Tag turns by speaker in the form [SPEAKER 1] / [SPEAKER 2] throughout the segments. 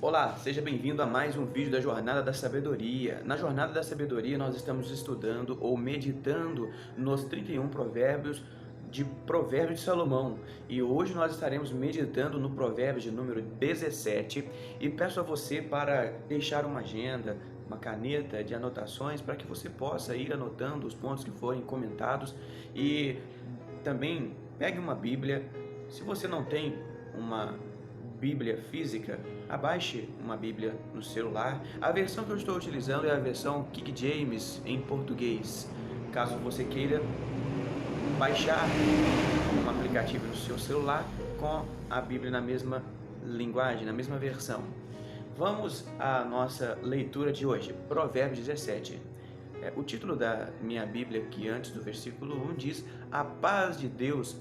[SPEAKER 1] Olá, seja bem-vindo a mais um vídeo da Jornada da Sabedoria. Na Jornada da Sabedoria nós estamos estudando ou meditando nos 31 Provérbios de Salomão. E hoje nós estaremos meditando no provérbio de número 17 e peço a você para deixar uma agenda, uma caneta de anotações para que você possa ir anotando os pontos que forem comentados e também pegue uma Bíblia. Se você não tem uma Bíblia física, abaixe uma Bíblia no celular. A versão que eu estou utilizando é a versão King James em português. Caso você queira baixar um aplicativo no seu celular com a Bíblia na mesma linguagem, na mesma versão. Vamos à nossa leitura de hoje, Provérbios 17. O título da minha Bíblia, que antes do versículo 1 diz: A paz de Deus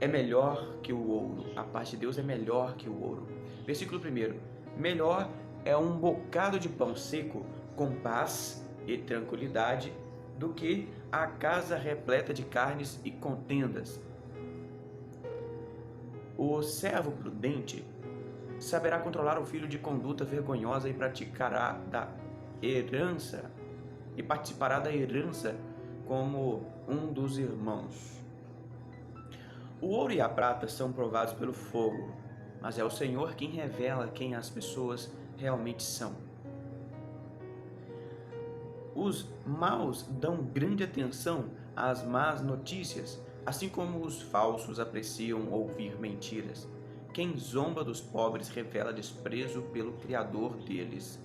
[SPEAKER 1] é melhor que o ouro. A paz de Deus é melhor que o ouro. Versículo 1. Melhor é um bocado de pão seco com paz e tranquilidade do que a casa repleta de carnes e contendas. O servo prudente saberá controlar o filho de conduta vergonhosa e participará da herança como um dos irmãos. O ouro e a prata são provados pelo fogo, mas é o Senhor quem revela quem as pessoas realmente são. Os maus dão grande atenção às más notícias, assim como os falsos apreciam ouvir mentiras. Quem zomba dos pobres revela desprezo pelo Criador deles.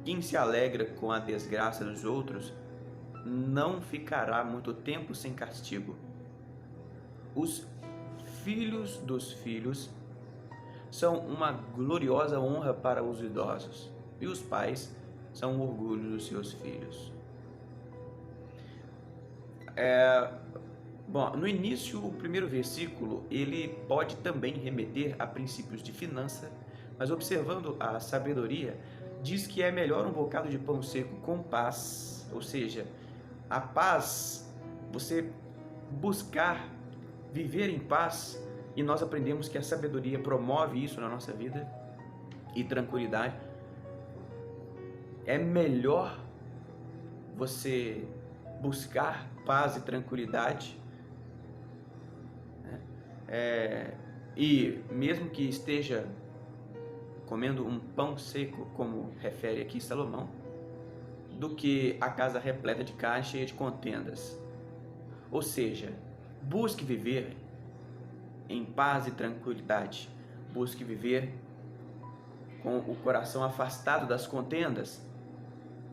[SPEAKER 1] Quem se alegra com a desgraça dos outros não ficará muito tempo sem castigo. Os filhos dos filhos são uma gloriosa honra para os idosos, e os pais são o orgulho dos seus filhos. No início, o primeiro versículo, ele pode também remeter a princípios de finança, mas observando a sabedoria, diz que é melhor um bocado de pão seco com paz, ou seja, a paz, você buscar viver em paz, e nós aprendemos que a sabedoria promove isso na nossa vida, e tranquilidade. É melhor você buscar paz e tranquilidade, e mesmo que esteja comendo um pão seco, como refere aqui Salomão, do que a casa repleta de carne cheia de contendas. Ou seja, busque viver em paz e tranquilidade. Busque viver com o coração afastado das contendas.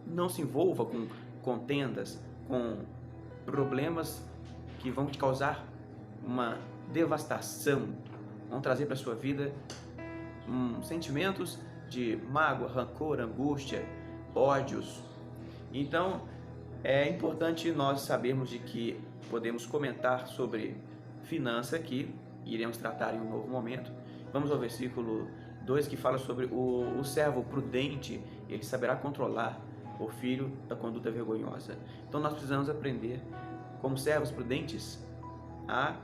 [SPEAKER 1] Não se envolva com contendas, com problemas que vão te causar uma devastação, vão trazer para a sua vida sentimentos de mágoa, rancor, angústia, ódios. Então, é importante nós sabermos de que podemos comentar sobre finança aqui, iremos tratar em um novo momento. Vamos ao versículo 2, que fala sobre o servo prudente, ele saberá controlar o filho da conduta vergonhosa. Então nós precisamos aprender, como servos prudentes, a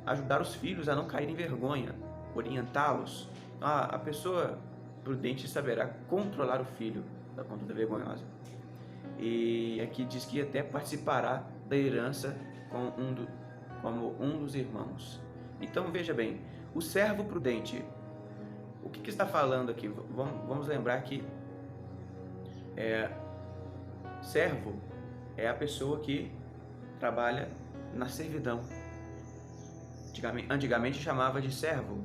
[SPEAKER 1] ajudar os filhos a não caírem em vergonha, orientá-los. A pessoa prudente saberá controlar o filho da conduta vergonhosa. E aqui diz que até participará da herança como um dos irmãos. Então veja bem, o servo prudente, o que está falando aqui? Vamos lembrar que servo é a pessoa que trabalha na servidão. Antigamente chamava de servo,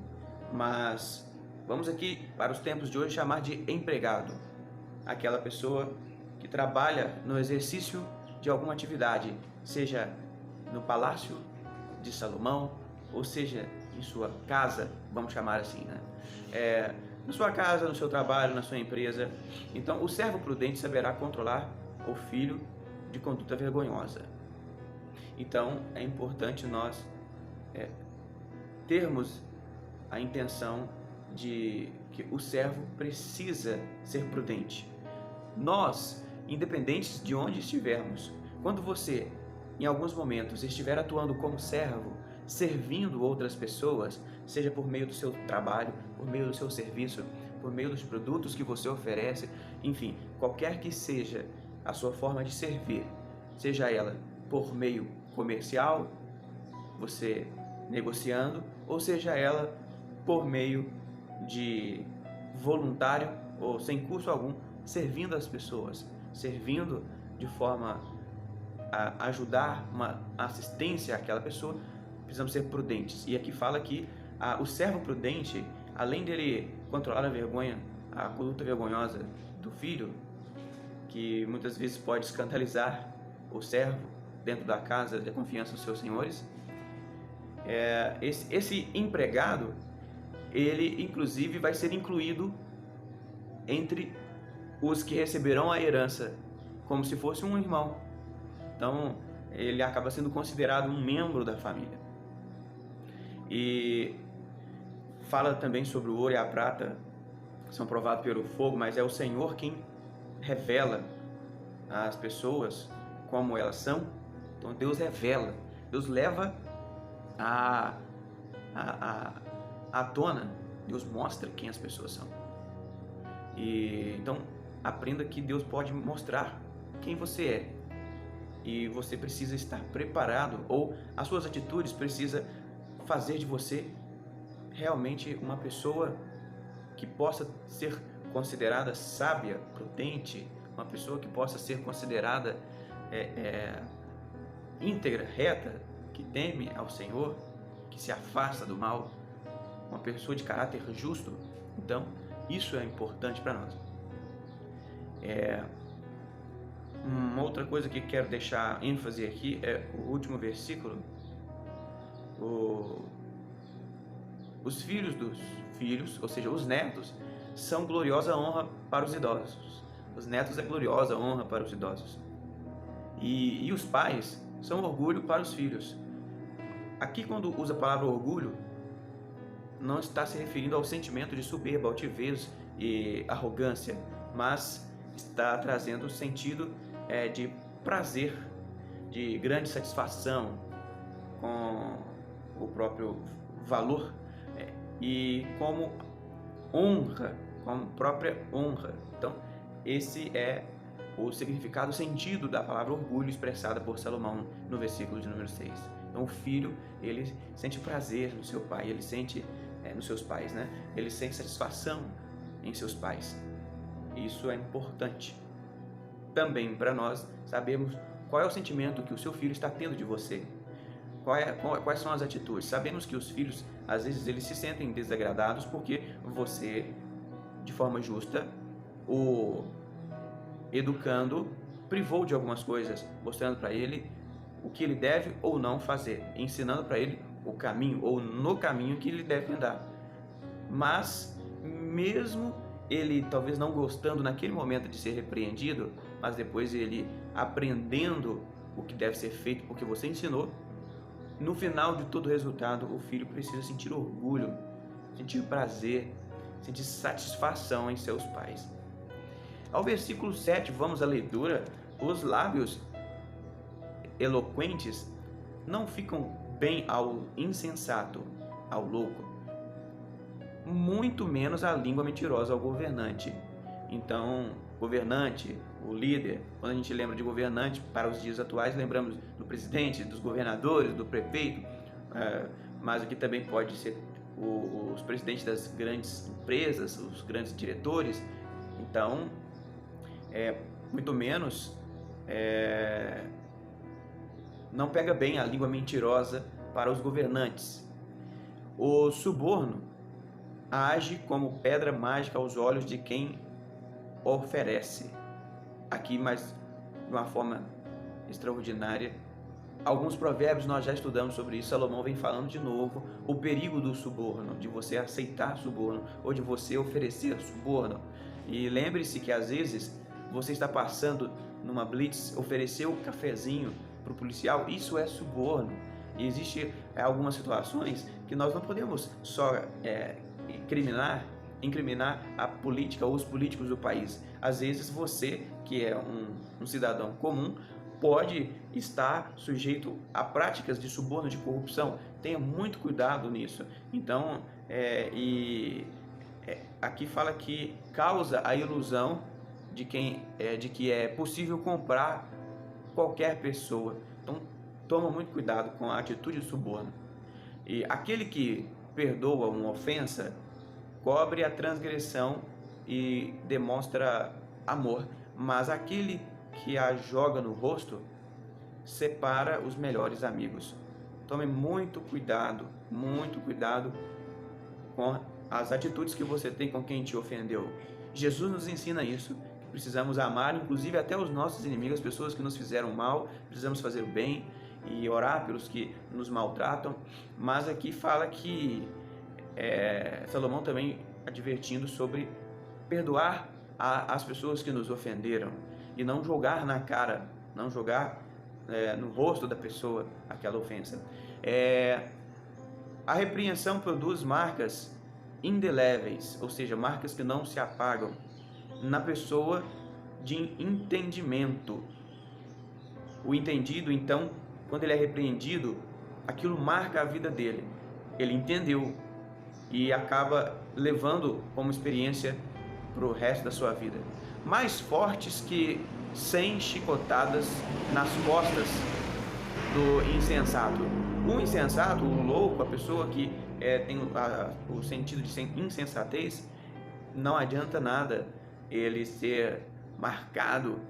[SPEAKER 1] mas vamos aqui para os tempos de hoje chamar de empregado, aquela pessoa que trabalha no exercício de alguma atividade, seja no palácio de Salomão, ou seja, em sua casa, vamos chamar assim, na sua casa, no seu trabalho, na sua empresa. Então, o servo prudente saberá controlar o filho de conduta vergonhosa. Então, é importante nós termos a intenção de que o servo precisa ser prudente. Nós, independentes de onde estivermos, quando você, em alguns momentos, estiver atuando como servo, servindo outras pessoas, seja por meio do seu trabalho, por meio do seu serviço, por meio dos produtos que você oferece, enfim, qualquer que seja a sua forma de servir, seja ela por meio comercial, você negociando, ou seja ela por meio de voluntário ou sem custo algum, servindo as pessoas, servindo de forma a ajudar uma assistência àquela pessoa, precisamos ser prudentes. E aqui fala que o servo prudente, além dele controlar a vergonha, a conduta vergonhosa do filho, que muitas vezes pode escandalizar o servo dentro da casa de confiança dos seus senhores, esse empregado, ele inclusive vai ser incluído entre os que receberão a herança, como se fosse um irmão. Então, ele acaba sendo considerado um membro da família. E fala também sobre o ouro e a prata, que são provados pelo fogo, mas é o Senhor quem revela às pessoas como elas são. Então, Deus revela, Deus leva à tona, Deus mostra quem as pessoas são. E então, aprenda que Deus pode mostrar quem você é. E você precisa estar preparado, ou as suas atitudes precisam fazer de você realmente uma pessoa que possa ser considerada sábia, prudente, uma pessoa que possa ser considerada íntegra, reta, que teme ao Senhor, que se afasta do mal, uma pessoa de caráter justo. Então, isso é importante para nós. Uma outra coisa que quero deixar ênfase aqui é o último versículo. Os filhos dos filhos, ou seja, os netos, são gloriosa honra para os idosos. Os netos é gloriosa honra para os idosos. E os pais são orgulho para os filhos. Aqui, quando usa a palavra orgulho, não está se referindo ao sentimento de soberba, altivez e arrogância, mas está trazendo o sentido de prazer, de grande satisfação com o próprio valor e como honra, como própria honra. Então, esse é o significado, o sentido da palavra orgulho expressada por Salomão no versículo de número 6. Então, o filho, ele sente prazer no seu pai, ele sente nos seus pais, né? Ele sente satisfação em seus pais. Isso é importante também para nós sabermos qual é o sentimento que o seu filho está tendo de você. Quais são as atitudes? Sabemos que os filhos, às vezes, eles se sentem desagradados porque você, de forma justa, o educando, privou de algumas coisas, mostrando para ele o que ele deve ou não fazer, ensinando para ele o caminho ou no caminho que ele deve andar. Mas, mesmo ele talvez não gostando naquele momento de ser repreendido, mas depois ele aprendendo o que deve ser feito porque você ensinou, no final de todo o resultado, o filho precisa sentir orgulho, sentir prazer, sentir satisfação em seus pais. Ao versículo 7, vamos à leitura. Os lábios eloquentes não ficam bem ao insensato, ao louco, muito menos a língua mentirosa ao governante. Então, governante, o líder, quando a gente lembra de governante para os dias atuais, lembramos do presidente, dos governadores, do prefeito, mas aqui também pode ser os presidentes das grandes empresas, os grandes diretores. Então, muito menos não pega bem a língua mentirosa para os governantes. O suborno age como pedra mágica aos olhos de quem oferece. Aqui, mas de uma forma extraordinária. Alguns provérbios nós já estudamos sobre isso. Salomão vem falando de novo o perigo do suborno, de você aceitar suborno ou de você oferecer suborno. E lembre-se que às vezes você está passando numa blitz, ofereceu um cafezinho para o policial, isso é suborno. E existe algumas situações que nós não podemos só incriminar a política ou os políticos do país. Às vezes você, que é um cidadão comum, pode estar sujeito a práticas de suborno, de corrupção. Tenha muito cuidado nisso. Então, Aqui fala que causa a ilusão de que é possível comprar qualquer pessoa. Então, toma muito cuidado com a atitude de suborno. E aquele que perdoa uma ofensa cobre a transgressão e demonstra amor, mas aquele que a joga no rosto separa os melhores amigos. Tome muito cuidado com as atitudes que você tem com quem te ofendeu. Jesus nos ensina isso, que precisamos amar, inclusive até os nossos inimigos, as pessoas que nos fizeram mal, precisamos fazer o bem e orar pelos que nos maltratam. Mas aqui fala que Salomão também advertindo sobre perdoar as pessoas que nos ofenderam e não jogar na cara, não jogar no rosto da pessoa aquela ofensa. A repreensão produz marcas indeléveis, ou seja, marcas que não se apagam na pessoa de entendimento. O entendido, então, quando ele é repreendido, aquilo marca a vida dele. Ele entendeu e acaba levando como experiência para o resto da sua vida. Mais fortes que 100 chicotadas nas costas do insensato. O insensato, o louco, a pessoa que tem o sentido de insensatez, não adianta nada ele ser marcado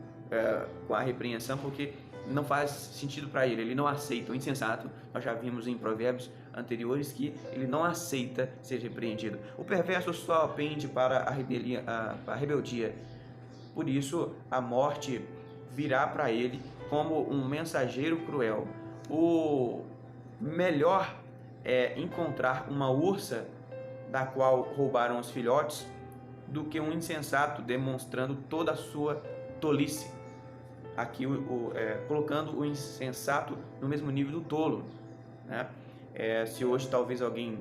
[SPEAKER 1] com a repreensão, porque não faz sentido para ele não aceita. O insensato, nós já vimos em provérbios anteriores que ele não aceita ser repreendido. O perverso só pende para a rebeldia. Por isso, a morte virá para ele como um mensageiro cruel. O melhor é encontrar uma ursa da qual roubaram os filhotes do que um insensato demonstrando toda a sua tolice. Aqui colocando o insensato no mesmo nível do tolo, né? Se hoje talvez alguém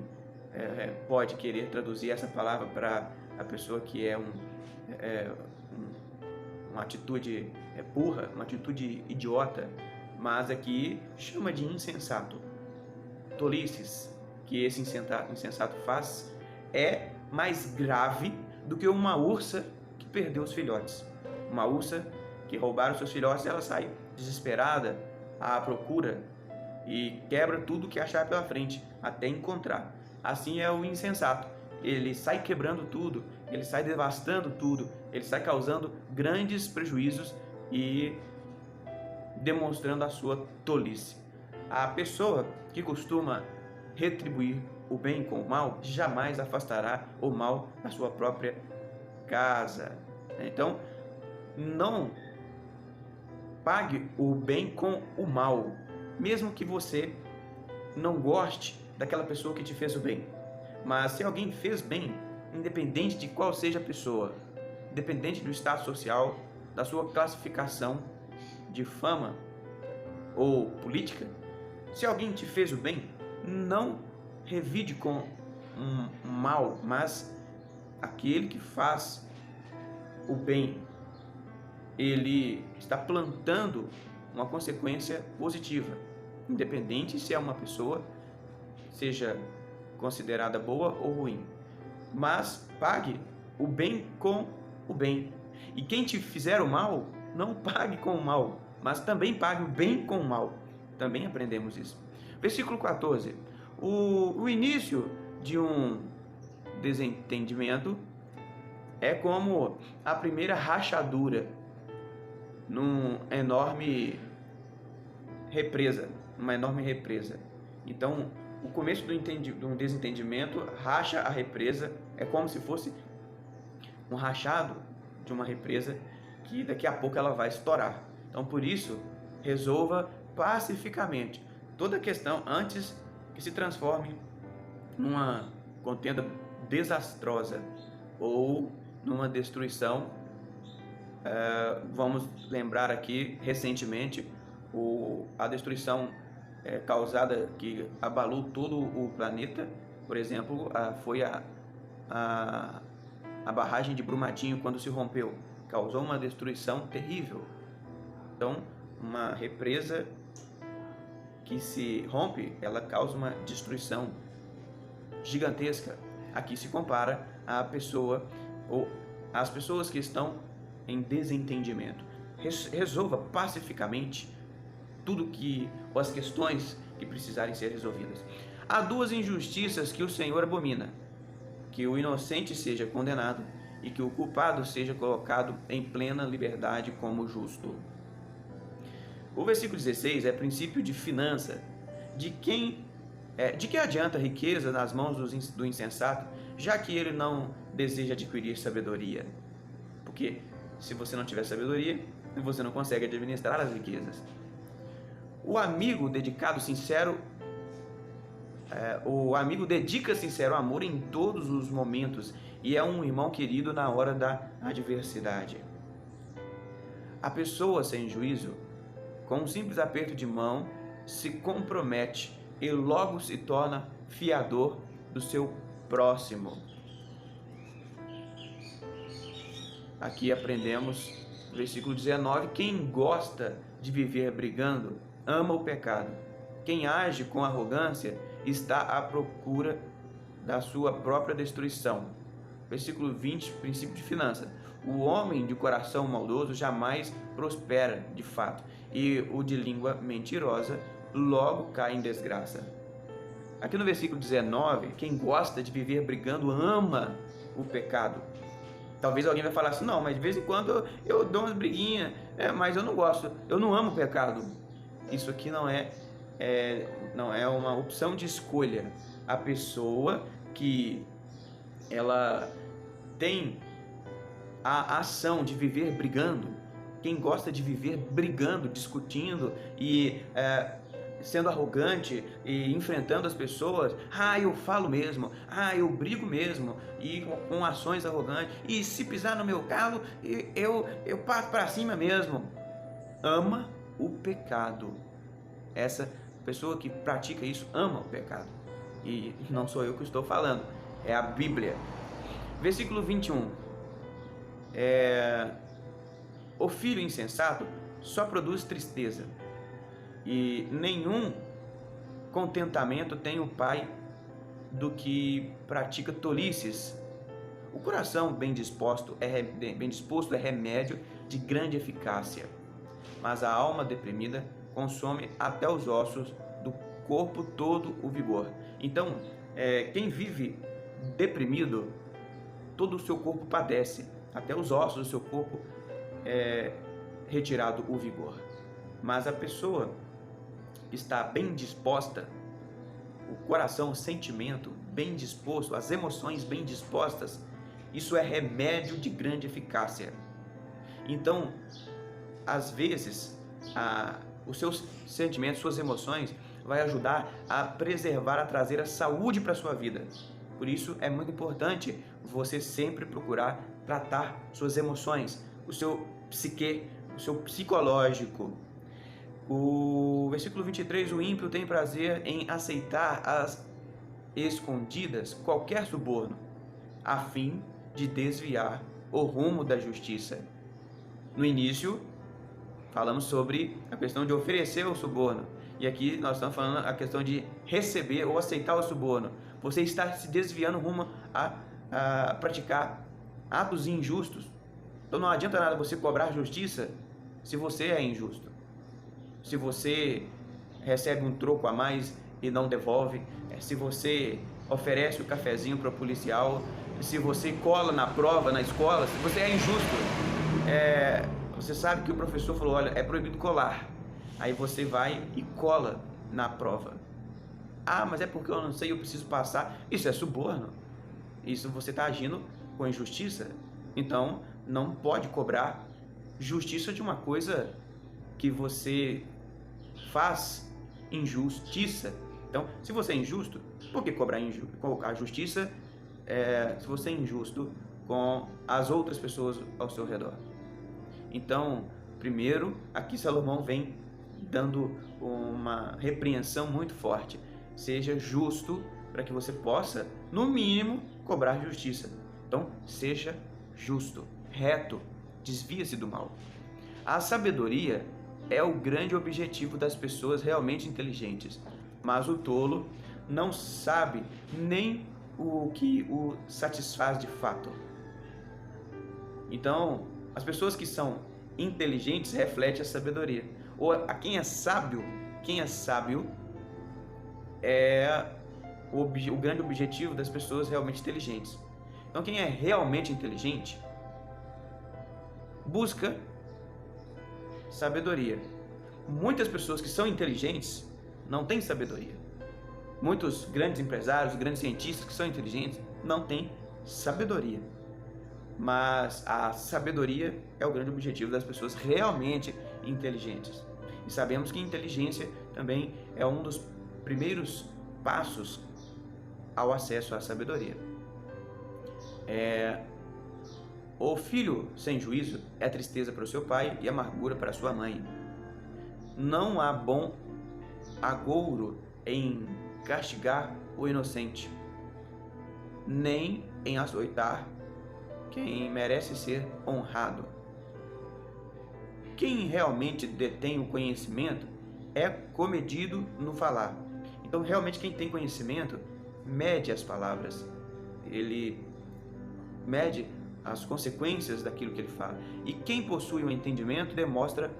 [SPEAKER 1] pode querer traduzir essa palavra para a pessoa que uma atitude burra, uma atitude idiota, mas aqui chama de insensato. Tolices que esse insensato faz é mais grave do que uma ursa que perdeu os filhotes. Uma ursa que roubaram seus filhotes, ela sai desesperada à procura e quebra tudo que achar pela frente até encontrar. Assim é o insensato. Ele sai quebrando tudo, ele sai devastando tudo, ele sai causando grandes prejuízos e demonstrando a sua tolice. A pessoa que costuma retribuir o bem com o mal jamais afastará o mal da sua própria casa. Então, não pague o bem com o mal, mesmo que você não goste daquela pessoa que te fez o bem. Mas se alguém fez bem, independente de qual seja a pessoa, independente do status social, da sua classificação de fama ou política, se alguém te fez o bem, não revide com um mal, mas aquele que faz o bem, ele está plantando uma consequência positiva, independente se é uma pessoa, seja considerada boa ou ruim. Mas pague o bem com o bem. E quem te fizer o mal, não pague com o mal, mas também pague o bem com o mal. Também aprendemos isso. Versículo 14. O início de um desentendimento é como a primeira rachadura numa enorme represa. Então, o começo de um desentendimento racha a represa, é como se fosse um rachado de uma represa que daqui a pouco ela vai estourar. Então, por isso, resolva pacificamente toda a questão antes que se transforme numa contenda desastrosa ou numa destruição. Vamos lembrar aqui recentemente a destruição causada, que abalou todo o planeta. Por exemplo, foi a barragem de Brumadinho, quando se rompeu, causou uma destruição terrível. Então, uma represa que se rompe, ela causa uma destruição gigantesca. Aqui se compara a pessoa ou as pessoas que estão em desentendimento. Resolva pacificamente tudo que as questões que precisarem ser resolvidas. Há duas injustiças que o Senhor abomina: que o inocente seja condenado e que o culpado seja colocado em plena liberdade como justo. O versículo 16 é princípio de finança. De que adianta a riqueza nas mãos do insensato, já que ele não deseja adquirir sabedoria? Porque se você não tiver sabedoria, você não consegue administrar as riquezas. O amigo dedica sincero amor em todos os momentos e é um irmão querido na hora da adversidade. A pessoa sem juízo, com um simples aperto de mão, se compromete e logo se torna fiador do seu próximo. Aqui aprendemos, versículo 19, quem gosta de viver brigando, ama o pecado. Quem age com arrogância está à procura da sua própria destruição. Versículo 20, princípio de finança. O homem de coração maldoso jamais prospera de fato, e o de língua mentirosa logo cai em desgraça. Aqui no versículo 19, quem gosta de viver brigando ama o pecado. Talvez alguém vai falar assim, não, mas de vez em quando eu dou umas briguinhas, mas eu não gosto, eu não amo o pecado. Isso aqui não é uma opção de escolha. A pessoa que ela tem a ação de viver brigando, quem gosta de viver brigando, discutindo e sendo arrogante e enfrentando as pessoas, eu falo mesmo, eu brigo mesmo, e com ações arrogantes, e se pisar no meu calo, eu parto para cima mesmo. Ama o pecado. Essa pessoa que pratica isso ama o pecado. E não sou eu que estou falando, é a Bíblia. Versículo 21. O filho insensato só produz tristeza, e nenhum contentamento tem o pai do que pratica tolices. O coração bem disposto é remédio de grande eficácia, mas a alma deprimida consome até os ossos do corpo todo o vigor. Então, quem vive deprimido, todo o seu corpo padece, até os ossos do seu corpo é retirado o vigor. Mas a pessoa está bem disposta, o coração, o sentimento bem disposto, as emoções bem dispostas, isso é remédio de grande eficácia. Então, às vezes, os seus sentimentos, suas emoções, vai ajudar a preservar, a trazer a saúde para a sua vida. Por isso, é muito importante você sempre procurar tratar suas emoções, o seu psique, o seu psicológico. O versículo 23, o ímpio tem prazer em aceitar às escondidas qualquer suborno, a fim de desviar o rumo da justiça. No início, falamos sobre a questão de oferecer o suborno, e aqui nós estamos falando a questão de receber ou aceitar o suborno. Você está se desviando rumo a praticar atos injustos. Então não adianta nada você cobrar justiça se você é injusto. Se você recebe um troco a mais e não devolve, se você oferece o cafezinho para o policial, se você cola na prova, na escola, se você é injusto. Você sabe que o professor falou, olha, é proibido colar. Aí você vai e cola na prova. Mas é porque eu não sei, eu preciso passar. Isso é suborno. Isso você está agindo com injustiça. Então, não pode cobrar justiça de uma coisa que você faz injustiça. Então, se você é injusto, por que cobrar a justiça se você é injusto com as outras pessoas ao seu redor? Então, primeiro, aqui Salomão vem dando uma repreensão muito forte. Seja justo para que você possa, no mínimo, cobrar justiça. Então, seja justo, reto, desvia-se do mal. A sabedoria é o grande objetivo das pessoas realmente inteligentes, mas o tolo não sabe nem o que o satisfaz de fato. Então, as pessoas que são inteligentes refletem a sabedoria. Ou a quem é sábio é o grande objetivo das pessoas realmente inteligentes. Então, quem é realmente inteligente busca sabedoria. Muitas pessoas que são inteligentes não têm sabedoria. Muitos grandes empresários, grandes cientistas que são inteligentes não têm sabedoria. Mas a sabedoria é o grande objetivo das pessoas realmente inteligentes. E sabemos que inteligência também é um dos primeiros passos ao acesso à sabedoria. O filho sem juízo é tristeza para o seu pai e amargura para sua mãe. Não há bom agouro em castigar o inocente, nem em açoitar quem merece ser honrado. Quem realmente detém o conhecimento é comedido no falar. Então, realmente, quem tem conhecimento mede as palavras, ele mede as consequências daquilo que ele fala. E quem possui o entendimento demonstra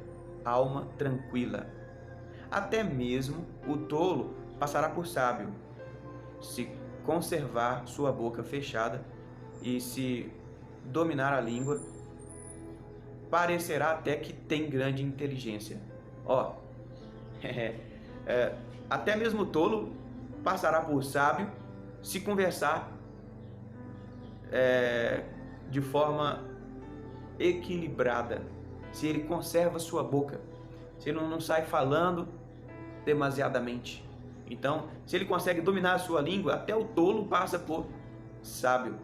[SPEAKER 1] alma tranquila. Até mesmo o tolo passará por sábio, se conservar sua boca fechada e se dominar a língua, parecerá até que tem grande inteligência. Até mesmo o tolo passará por sábio se conversar de forma equilibrada, se ele conserva sua boca, se ele não sai falando demasiadamente. Então, se ele consegue dominar a sua língua, até o tolo passa por sábio.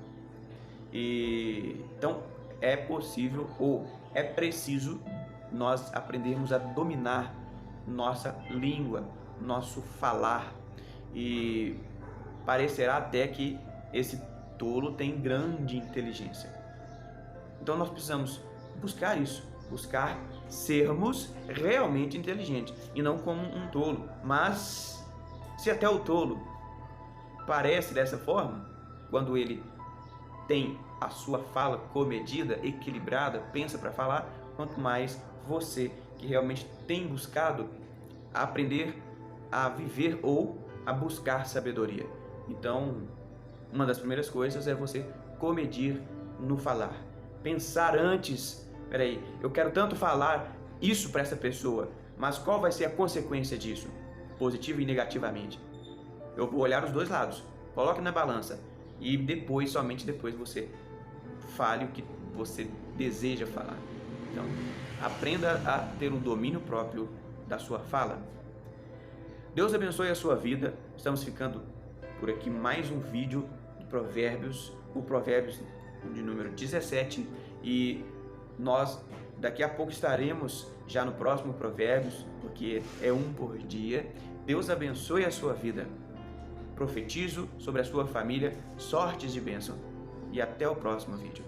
[SPEAKER 1] Então, é possível ou é preciso nós aprendermos a dominar nossa língua, nosso falar. E parecerá até que esse tolo tem grande inteligência. Então, nós precisamos buscar isso, buscar sermos realmente inteligentes e não como um tolo. Mas se até o tolo parece dessa forma, quando ele tem a sua fala comedida, equilibrada, pensa para falar, quanto mais você que realmente tem buscado aprender a viver ou a buscar sabedoria. Então, uma das primeiras coisas é você comedir no falar. Pensar antes, eu quero tanto falar isso para essa pessoa, mas qual vai ser a consequência disso? Positiva e negativamente. Eu vou olhar os dois lados, coloque na balança e depois, somente depois, você fale o que você deseja falar. Então, aprenda a ter um domínio próprio da sua fala. Deus abençoe a sua vida. Estamos ficando por aqui mais um vídeo do Provérbios, o Provérbios de número 17, e nós daqui a pouco estaremos já no próximo Provérbios, porque é um por dia. Deus abençoe a sua vida. Profetizo sobre a sua família sortes de bênção. E até o próximo vídeo.